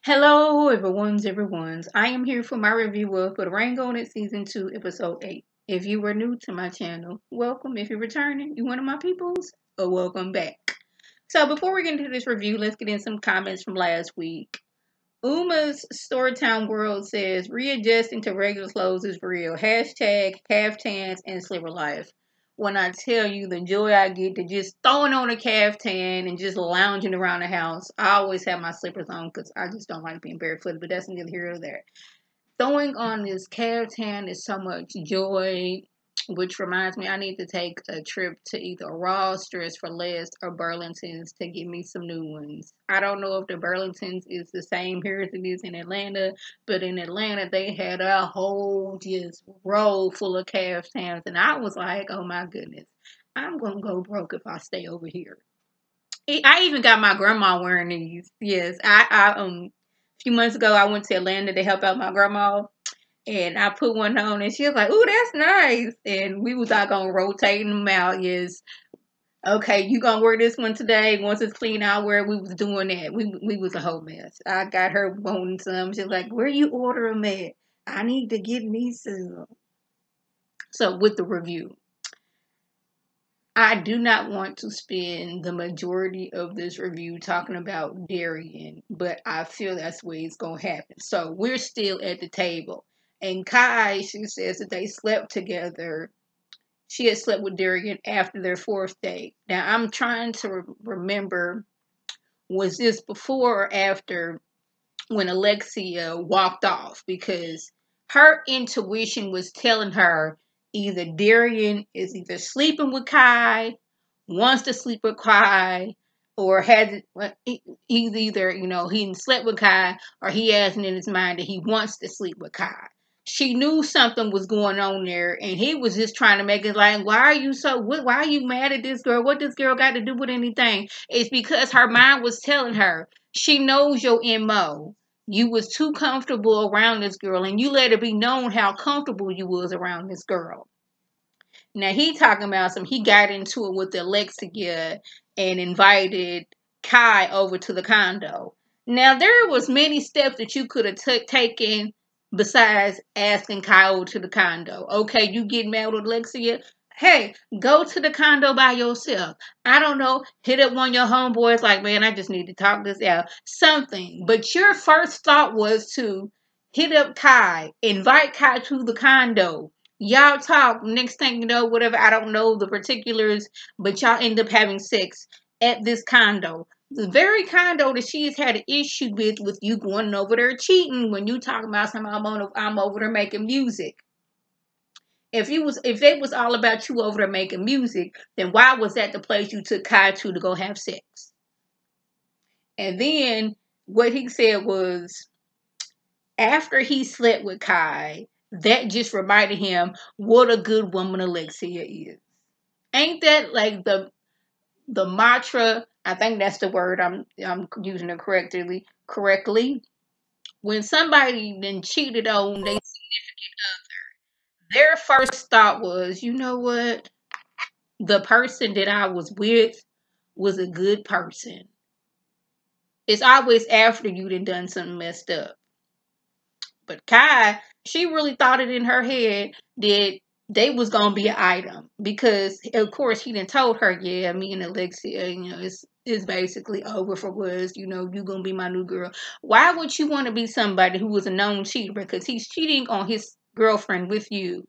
Hello, everyone's. I am here for my review of But Rain on It Season 2, Episode 8. If you are new to my channel, welcome. If you're returning, you one of my peoples, welcome back. So before we get into this review, let's get in some comments from last week. Uma's Storytime World says, readjusting to regular clothes is real. Hashtag caftans and sliver life. When I tell you the joy I get to just throwing on a caftan and just lounging around the house, I always have my slippers on because I just don't like being barefooted, but that's neither here nor there. Throwing on this caftan is so much joy, which reminds me I need to take a trip to either Ross, Dress for Less, or Burlington's to get me some new ones. I don't know if the Burlington's is the same here as it is in Atlanta, but in Atlanta they had a whole just row full of caftans, and I was like, oh my goodness, I'm gonna go broke if I stay over here. I even got my grandma wearing these. Yes, a few months ago I went to Atlanta to help out my grandma, and I put one on, and she was like, "Ooh, that's nice." And we was like on rotating them out. Yes, okay, you gonna wear this one today? Once it's clean, I'll wear it. We was doing that. We was a whole mess. I got her wanting some. She's like, "Where you order them at? I need to get me some." So with the review, I do not want to spend the majority of this review talking about Darian, but I feel that's where it's going to happen. So we're still at the table. And Kai, she says that they slept together. She had slept with Darian after their fourth date. Now, I'm trying to remember, was this before or after when Alexia walked off? Because her intuition was telling her either Darian is either sleeping with Kai, wants to sleep with Kai, or he's either, he slept with Kai, or he has it in his mind that he wants to sleep with Kai. She knew something was going on there, and he was just trying to make it like, why are you mad at this girl? What this girl got to do with anything? It's because her mind was telling her, she knows your MO. You was too comfortable around this girl, and you let it be known how comfortable you was around this girl. Now he talking about he got into it with Alexia and invited Kai over to the condo. Now there was many steps that you could have taken besides asking Kai over to the condo. Okay, you get mad with Alexia? Hey, go to the condo by yourself. I don't know, hit up one of your homeboys like, man, I just need to talk this out. Something. But your first thought was to hit up Kai, invite Kai to the condo. Y'all talk. Next thing you know, whatever, I don't know the particulars, but y'all end up having sex at this condo. The very condo that she has had an issue with you going over there cheating when you talking about something, I'm over there making music. If it was all about you over there making music, then why was that the place you took Kai to go have sex? And then what he said was, after he slept with Kai, that just reminded him what a good woman Alexia is. Ain't that like the mantra? I think that's the word I'm using it correctly. When somebody then cheated on their significant other, their first thought was, you know what? The person that I was with was a good person. It's always after you done something messed up. But Kai, she really thought it in her head that they was gonna be an item, because of course he done told her, yeah, me and Alexia, it's basically over for was, you gonna be my new girl. Why would you want to be somebody who was a known cheater because he's cheating on his girlfriend with you?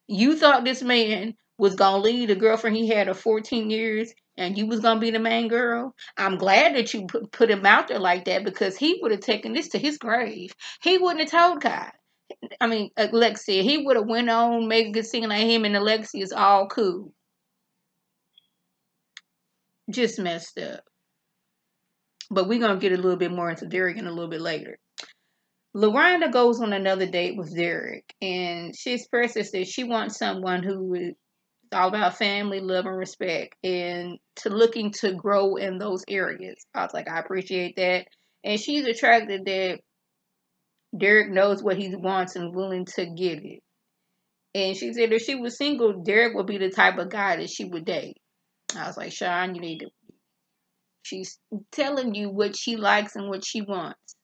You thought this man was gonna leave the girlfriend he had of 14 years and you was gonna be the main girl? I'm glad that you put him out there like that, because he would have taken this to his grave. He wouldn't have told Kai. I mean, Alexia. He would have went on making it seem like him and Alexia is all cool. Just messed up. But we're gonna get a little bit more into Darian a little bit later. LaRonda goes on another date with Derek, and she expresses that she wants someone who is all about family, love, and respect, and looking to grow in those areas. I was like, I appreciate that. And she's attracted that Derek knows what he wants and willing to get it. And she said if she was single, Derek would be the type of guy that she would date. I was like, Sean, you need to She's telling you what she likes and what she wants.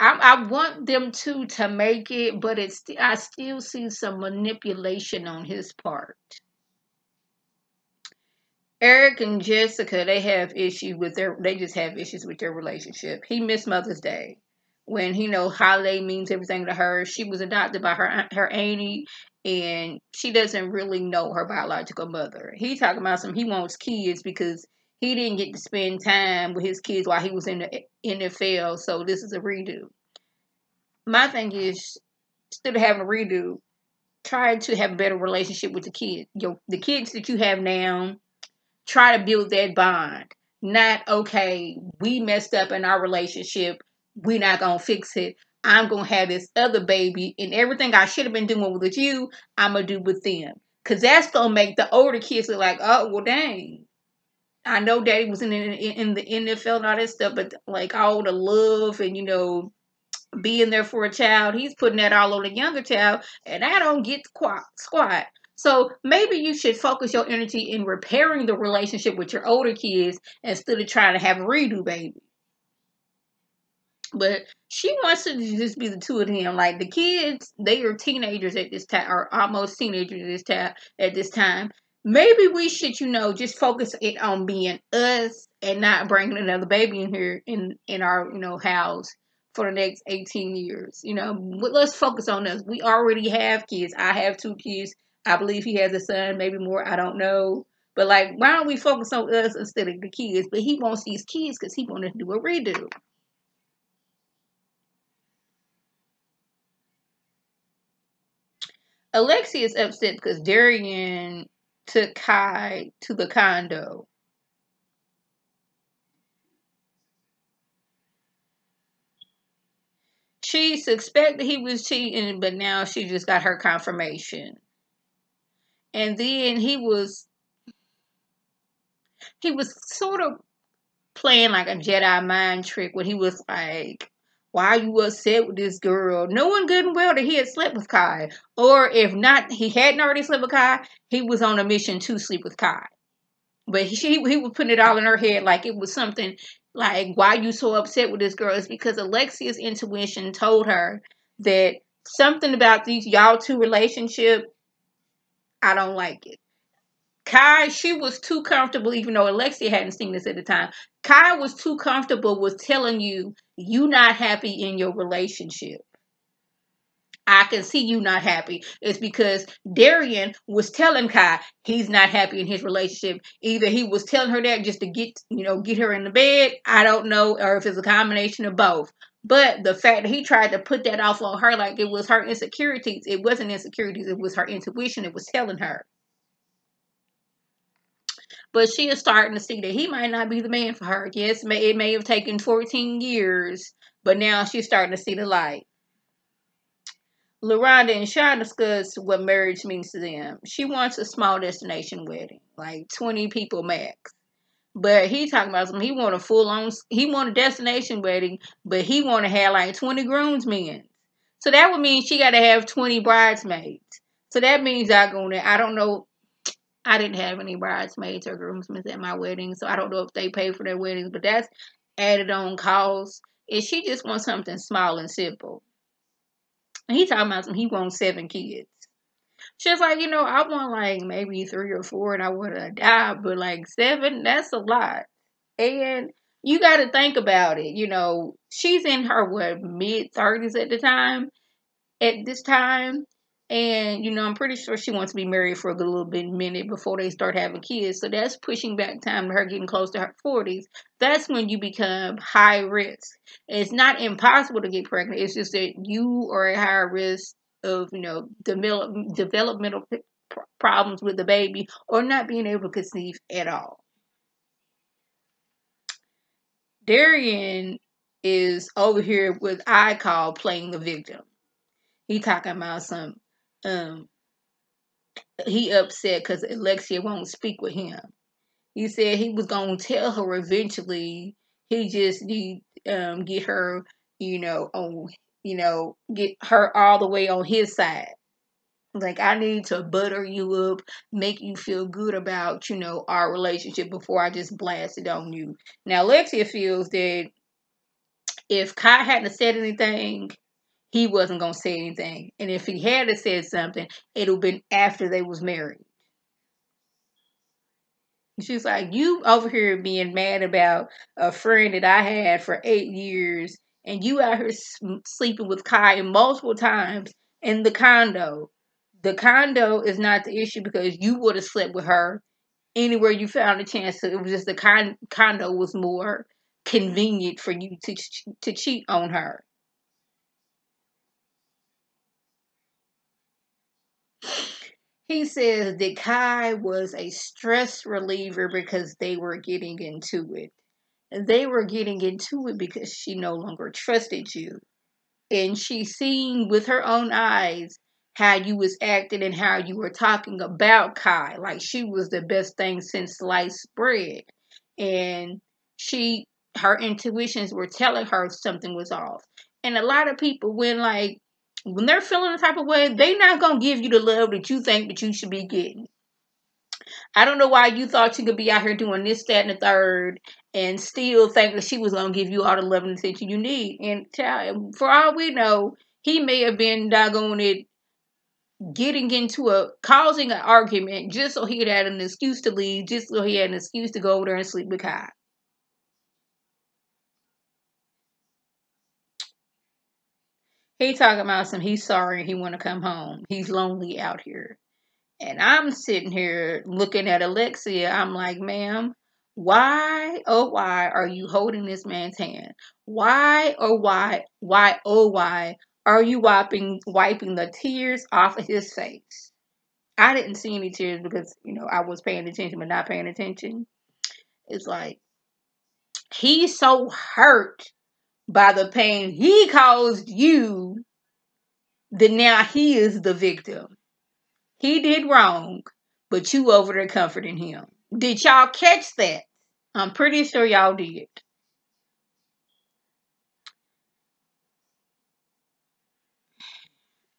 I want them to make it, but I still see some manipulation on his part. Eric and Jessica, they just have issues with their relationship. He missed Mother's Day when he know holiday means everything to her. She was adopted by her auntie, and she doesn't really know her biological mother. He talking about he wants kids because he didn't get to spend time with his kids while he was in the NFL. So this is a redo. My thing is, instead of having a redo, try to have a better relationship with the kids. The kids that you have now, try to build that bond. Not, okay, we messed up in our relationship. We're not going to fix it. I'm going to have this other baby, and everything I should have been doing with you, I'm going to do with them. Because that's going to make the older kids look like, oh, well, dang. I know daddy was in the NFL and all that stuff, but like all the love and, being there for a child, he's putting that all on the younger child, and I don't get squat. So maybe you should focus your energy in repairing the relationship with your older kids instead of trying to have a redo baby. But she wants to just be the two of them. Like the kids, they are teenagers at this time, or almost teenagers at this time. Maybe we should, just focus it on being us and not bringing another baby in here in our, house for the next 18 years. Let's focus on us. We already have kids. I have 2 kids. I believe he has a son, maybe more. I don't know. But like, why don't we focus on us instead of the kids? But he wants these kids because he wants to do a redo. Alexia is upset because Darian took Kai to the condo. She suspected he was cheating, but now she just got her confirmation. And then he was sort of playing like a Jedi mind trick when he was like, why are you upset with this girl? Knowing good and well that he had slept with Kai. Or if not, he hadn't already slept with Kai, he was on a mission to sleep with Kai. But he was putting it all in her head like it was something like, why you so upset with this girl? It's because Alexia's intuition told her that something about these y'all two relationship, I don't like it. Kai, she was too comfortable, even though Alexia hadn't seen this at the time. Kai was too comfortable with telling you not happy in your relationship. I can see you not happy. It's because Darian was telling Kai he's not happy in his relationship. Either he was telling her that just to get her in the bed. I don't know, or if it's a combination of both. But the fact that he tried to put that off on her like it was her insecurities, it wasn't insecurities, it was her intuition. It was telling her. But she is starting to see that he might not be the man for her. Yes, it may have taken 14 years, but now she's starting to see the light. LaRonda and Sean discuss what marriage means to them. She wants a small destination wedding, like 20 people max. But he talking about something. He want a destination wedding, but he want to have like 20 groomsmen. So that would mean she got to have 20 bridesmaids. So that means I don't know. I didn't have any bridesmaids or groomsmen at my wedding, so I don't know if they pay for their weddings, but that's added on cost. And she just wants something small and simple. And he talking about he wants 7 kids. She's like, I want like maybe 3 or 4 and I want to adopt, but like 7, that's a lot. And you got to think about it. She's in her, mid-30s at this time. And, I'm pretty sure she wants to be married for a little bit minute before they start having kids. So that's pushing back time to her getting close to her 40s. That's when you become high risk. It's not impossible to get pregnant. It's just that you are at higher risk of, developmental problems with the baby or not being able to conceive at all. Darian is over here with I call playing the victim. He talking about um he upset because Alexia won't speak with him. He said he was gonna tell her eventually. He just need get her, on get her all the way on his side. Like, I need to butter you up, make you feel good about, our relationship before I just blast it on you. Now, Alexia feels that if Kai hadn't said anything, he wasn't going to say anything. And if he had said something, it would have been after they was married. She's like, you over here being mad about a friend that I had for 8 years, and you out here sleeping with Kai multiple times in the condo. The condo is not the issue because you would have slept with her anywhere you found a chance to. It was just the condo was more convenient for you to cheat on her. He says that Kai was a stress reliever because they were getting into it. They were getting into it because she no longer trusted you. And she seen with her own eyes how you was acting and how you were talking about Kai. Like she was the best thing since sliced bread. And her intuitions were telling her something was off. And a lot of people, when they're feeling the type of way, they not going to give you the love that you think that you should be getting. I don't know why you thought you could be out here doing this, that, and the third and still think that she was going to give you all the love and attention you need. And for all we know, he may have been doggone it causing an argument just so he had an excuse to leave, just so he had an excuse to go over there and sleep with Kai. He talking about he's sorry he want to come home. He's lonely out here. And I'm sitting here looking at Alexia. I'm like, ma'am, why, oh, why are you holding this man's hand? Why, oh, why are you wiping the tears off of his face? I didn't see any tears because, I was paying attention but not paying attention. It's like, he's so hurt by the pain he caused you that now he is the victim. He did wrong, but you over there comforting him. Did y'all catch that? I'm pretty sure y'all did.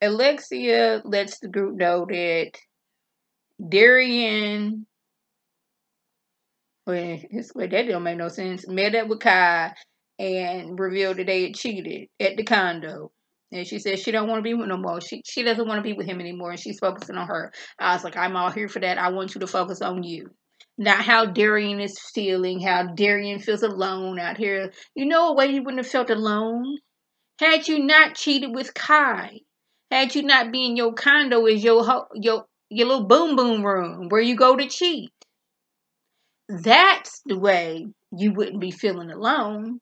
Alexia lets the group know that Darian, that don't make no sense, met up with Kai and revealed that they had cheated at the condo. And she said she don't want to be with no more. She doesn't want to be with him anymore, and she's focusing on her. I was like, I'm all here for that. I want you to focus on you. Not how Darian is feeling, how Darian feels alone out here. You know a way you wouldn't have felt alone? Had you not cheated with Kai. Had you not been in your condo as your little boom boom room where you go to cheat. That's the way you wouldn't be feeling alone.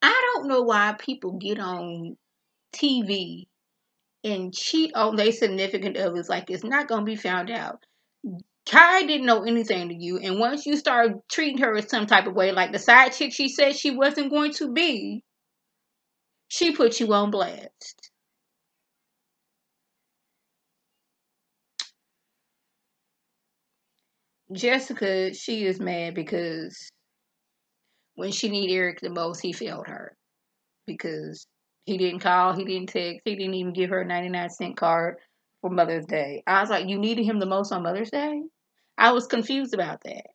I don't know why people get on TV and cheat on their significant others like it's not going to be found out. Kai didn't know anything to you, and once you start treating her in some type of way, like the side chick she said she wasn't going to be, she put you on blast. Jessica, she is mad because when she needed Eric the most, he failed her. Because he didn't call, he didn't text, he didn't even give her a 99-cent card for Mother's Day. I was like, you needed him the most on Mother's Day? I was confused about that.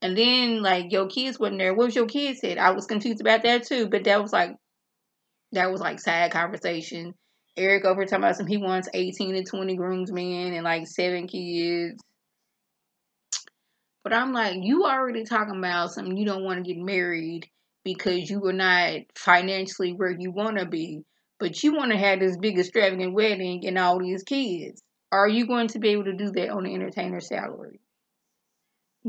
And then, like, your kids wasn't there. What was your kids said? I was confused about that too. But that was like sad conversation. Eric over talking about he wants 18 to 20 groomsmen and like 7 kids. But I'm like, you already talking about something you don't want to get married because you were not financially where you want to be. But you want to have this big extravagant wedding and all these kids. Are you going to be able to do that on the entertainer salary?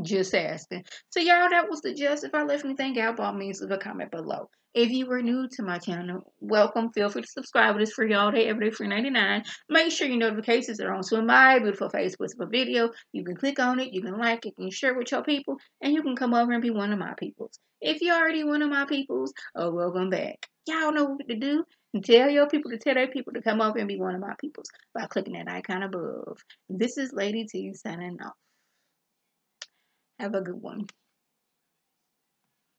Just asking. So y'all, that was the gist. If I left anything out, by means leave a comment below. If you were new to my channel, welcome. Feel free to subscribe. It is free all day, every day, free 99. Make sure your notifications are on to my beautiful face with a video. You can click on it, you can like it, you can share it with your people, and you can come over and be one of my peoples. If you're already one of my peoples, oh, welcome back. Y'all know what to do. And tell your people to tell their people to come over and be one of my peoples by clicking that icon above. This is Lady T signing off. Have a good one.